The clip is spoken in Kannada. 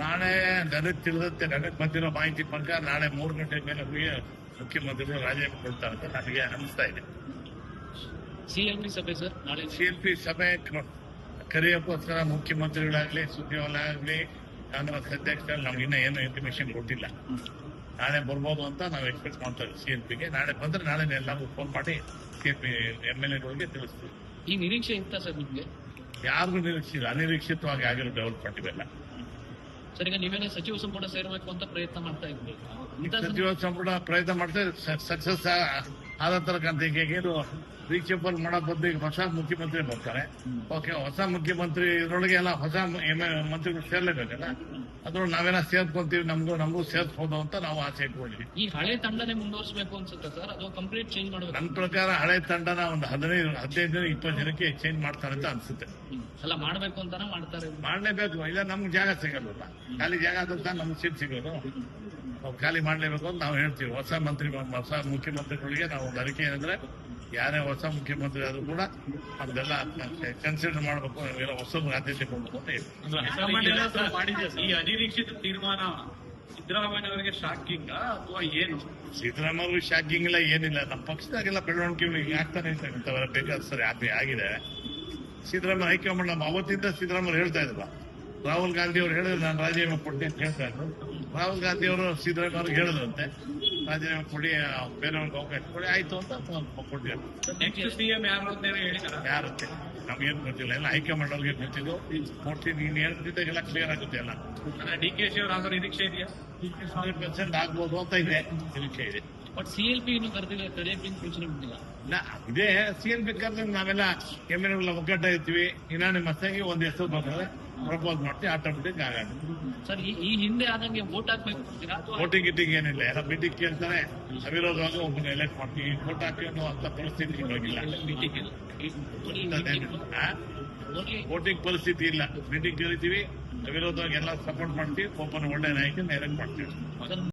ನಾಳೆ ನನಗೆ ತಿಳಿದಂತೆ ನನಗೆ ಬಂದಿರೋ ಮಾಹಿತಿ ಪ್ರಕಾರ ನಾಳೆ 3 ಗಂಟೆ ಮೇಲೆ ಮುಖ್ಯಮಂತ್ರಿಗಳು ರಾಜೀನಾಮೆ ಕೊಡ್ತಾರೆ ಅಂತ ನನಗೆ ಅನಿಸ್ತಾ ಇದೆ. ಸಿಎಲ್ಪಿ ಸಭೆ ಸರ್ ನಾಳೆ ಸಿಎಲ್ಪಿ ಸಭೆ ಕರೆಯೋಕ್ಕೋಸ್ಕರ ಮುಖ್ಯಮಂತ್ರಿಗಳಾಗ್ಲಿ ಸುದ್ದಿವಾಲಾಗ್ಲಿ ಕಾಂಗ್ರೆಸ್ ಅಧ್ಯಕ್ಷರಲ್ಲಿ ನಮ್ಗೆ ಇನ್ನೂ ಏನು ಇನ್ಫಾರ್ಮೇಶನ್ ಕೊಟ್ಟಿಲ್ಲ. ನಾಳೆ ಬರ್ಬೋದು ಅಂತ ನಾವು ಎಕ್ಸ್ಪೆಕ್ಟ್ ಮಾಡ್ತಾ ಇದ್ದೀವಿ. ಸಿಎಲ್ಪಿಗೆ ನಾಳೆ ಬಂದ್ರೆ ನಾಳೆ ಎಲ್ಲರೂ ಫೋನ್ ಮಾಡಿ ಸಿಎಲ್ಪಿ MLAಗಳಿಗೆ ತಿಳಿಸ್ತೀವಿ. ಈ ನಿರೀಕ್ಷೆ ಇತ್ತ ಸರ್ ನಿಮ್ಗೆ? ಯಾರಿಗೂ ನಿರೀಕ್ಷಿತ ಅನಿರೀಕ್ಷಿತವಾಗಿ ಆಗಿರೋ ಡೆವಲಪ್ಮೆಂಟ್ ಇವೆಲ್ಲ. ಸರ್ ಈಗ ನೀವೇನೇ ಸಚಿವ ಸಂಪುಟ ಸೇರಬೇಕು ಅಂತ ಪ್ರಯತ್ನ ಮಾಡ್ತಾ ಇದ್ವಿ. ಸಚಿವ ಸಂಪುಟ ಪ್ರಯತ್ನ ಮಾಡ್ತಾ ಸಕ್ಸಸ್ ಆದ ತರಕಂತ ಈಗ ರೀಚೇಬಲ್ ಮಾಡೋ ಬದ್ದು ಈಗ ಹೊಸ ಮುಖ್ಯಮಂತ್ರಿ ಬರ್ತಾರೆ. ಓಕೆ, ಹೊಸ ಮುಖ್ಯಮಂತ್ರಿ ಇದ್ರೊಳಗೆ ಎಲ್ಲ ಹೊಸ ಮಂತ್ರಿಗಳು ಸೇರ್ಲೇಬೇಕಲ್ಲ. ಅದ್ರೊಳಗೆ ನಾವೆಲ್ಲ ಸೇರ್ಕೊಂತೀವಿ, ನಮಗೂ ಸೇರ್ಸ್ಬೋದು ಅಂತ ನಾವು ಆಸೆ ಇಟ್ಕೊಂಡಿದ್ವಿ. ಈ ಹಳೆ ತಂಡನೇ ಮುಂದುವರಿಸಬೇಕು ಅನ್ಸುತ್ತೆ ಸರ್, ಅದು ಕಂಪ್ಲೀಟ್ ಚೇಂಜ್ ಮಾಡಬೇಕು? ನನ್ನ ಪ್ರಕಾರ ಹಳೆ ತಂಡನ ಒಂದು 15-20 ಜನಕ್ಕೆ ಚೇಂಜ್ ಮಾಡ್ತಾರೆ ಅಂತ ಅನ್ಸುತ್ತೆ. ಅಲ್ಲ, ಮಾಡ್ಬೇಕು ಅಂತಾನೆ ಮಾಡ್ತಾರೆ. ಮಾಡ್ಲೇಬೇಕು, ಇಲ್ಲ ನಮ್ಗೆ ಜಾಗ ಸಿಗಲ್ವಲ್ಲ. ಖಾಲಿ ಜಾಗ ಆದಂತ ನಮ್ಗೆ ಸೀಟ್ ಸಿಗೋದು. ನಾವು ಖಾಲಿ ಮಾಡ್ಲೇಬೇಕು ಅಂತ ನಾವು ಹೇಳ್ತೀವಿ. ಹೊಸ ಮುಖ್ಯಮಂತ್ರಿಗಳಿಗೆ ನಾವು ಒಂದು ಅರಿಕೆ ಏನಂದ್ರೆ, ಯಾರೇ ಹೊಸ ಮುಖ್ಯಮಂತ್ರಿ ಆದ್ರೂ ಕೂಡ ಅದೆಲ್ಲ ಕನ್ಸಿಡರ್ ಮಾಡಬೇಕು, ನಾವೆಲ್ಲ ಹೊಸದು ಆದ್ಯತೆ ಕೊಡಬೇಕು ಅಂತ ಹೇಳಿ. ಈ ಅನಿರೀಕ್ಷಿತ ತೀರ್ಮಾನ ಸಿದ್ದರಾಮಯ್ಯ ಅವರಿಗೆ ಶಾಕಿಂಗ್ ಅಥವಾ ಏನು? ಸಿದ್ದರಾಮಯ್ಯ ಅವ್ರಿಗೆ ಶಾಕಿಂಗ್ ಇಲ್ಲ, ಏನಿಲ್ಲ. ನಮ್ಮ ಪಕ್ಷದಾಗೆಲ್ಲ ಬೆಳವಣಿಗೆಗಳು ಈಗ ಆಗ್ತಾನೆ ಇರ್ತಕ್ಕಂಥವರ ಬೇಕಾದ ಸರಿ ಆಗಿದೆ. ಸಿದ್ದರಾಮಯ್ಯ ಹೈಕಮಾಂಡ್ ನಮ್ಮ ಅವತ್ತಿಂದ ಸಿದ್ದರಾಮಯ್ಯ ಹೇಳ್ತಾ ಇದ್ರಲ್ಲ, ರಾಹುಲ್ ಗಾಂಧಿ ಅವರು ಹೇಳಿದ್ರು ನಾನು ರಾಜೀನಾಮೆ ಕೊಡ್ತೀನಿ ಅಂತ ಹೇಳ್ತಾ ಇದ್ರು. ರಾಹುಲ್ ಗಾಂಧಿ ಅವರು ಸಿದ್ದರಾಮಯ್ಯ ಅವ್ರಿಗೆ ಹೇಳಿದ್ರಂತೆ ರಾಜೀನಾಮೆ ಕೊಡಿ, ಬೇರೆಯವ್ರಿಗೆ ಅವಕಾಶ ಕೊಡಿ, ಆಯ್ತು ಅಂತ ಕೊಟ್ಟಿದ್ದಾರೆ. ನೆಕ್ಸ್ಟ್ ಸಿಎಂ ಯಾರು ಅಂತ ಹೇಳಿದಾರೆ? ಯಾರುತ್ತೆ ನಮ್ಗೇನು ಗೊತ್ತಿಲ್ಲ, ಎಲ್ಲ ಹೈಕಮಾಂಡ್ ಅವ್ರಿಗೆ ಗೊತ್ತಿದ್ದು. ನೋಡ್ತೀನಿ, ನೀನು ಹೇಳ್ತಿದ್ದಾಗೆಲ್ಲ ಕ್ಲಿಯರ್ ಆಗುತ್ತೆ ಎಲ್ಲ. DKC ಅವರು ಆಗೋ ನಿರೀಕ್ಷೆ ಇದೆಯಾ? 100% ಆಗ್ಬೋದು ಅಂತ ಇದೆ, ನಿರೀಕ್ಷೆ ಇದೆ. ಬಟ್ ಸಿಎಲ್ಪಿ ಇನ್ನು ಕರೆಯಕ್ಕೆ ಸೂಚನೆ ಬಂದಿಲ್ಲ. ಇದೇ ಸಿಎಲ್ಪಿ ಕರೆದ್ರೆ ನಾವೆಲ್ಲ MLAಗಳ ಒಗ್ಗಟ್ಟ ಇರ್ತೀವಿ. ನಿಮ್ಮ ಹೊಸದಾಗಿ ಒಂದು ಹೆಸರು ಬರ್ತದೆ, ಪ್ರಪೋಸ್ ಮಾಡ್ತೀವಿ, ಆಟೋಮೆಟಿಕ್ ಆಗೋದು. ಸರ್, ಈ ಹಿಂದೆ ಆದಂಗೆ ವೋಟ್ ಹಾಕ್ಬೇಕು ಅಂತೀರಾ? ವೋಟಿಂಗ್ ಗಿಟ್ಟಿಂಗ್ ಏನಿಲ್ಲ, ಎಲ್ಲ ಮೀಟಿಂಗ್ ಕೇಳ್ತಾರೆ, ಅವಿರೋಧವಾಗಿ ಒಬ್ಬನ ಎಲೆಕ್ಟ್ ಮಾಡ್ತೀವಿ. ವೋಟ್ ಹಾಕಿ ಅನ್ನೋ ಅಂತ ಪರಿಸ್ಥಿತಿ ಹೋಗಿಲ್ಲ. ವೋಟಿಂಗ್ ಪರಿಸ್ಥಿತಿ ಇಲ್ಲ. ಮೀಟಿಂಗ್ ಕರಿತೀವಿ, ಅವಿರೋಧವಾಗಿ ಎಲ್ಲ ಸಪೋರ್ಟ್ ಮಾಡ್ತೀವಿ, ಒಬ್ಬನ ಒಳ್ಳೆ ನಾಯಕನ ಎಲೆಕ್ಟ್ ಮಾಡ್ತೀವಿ.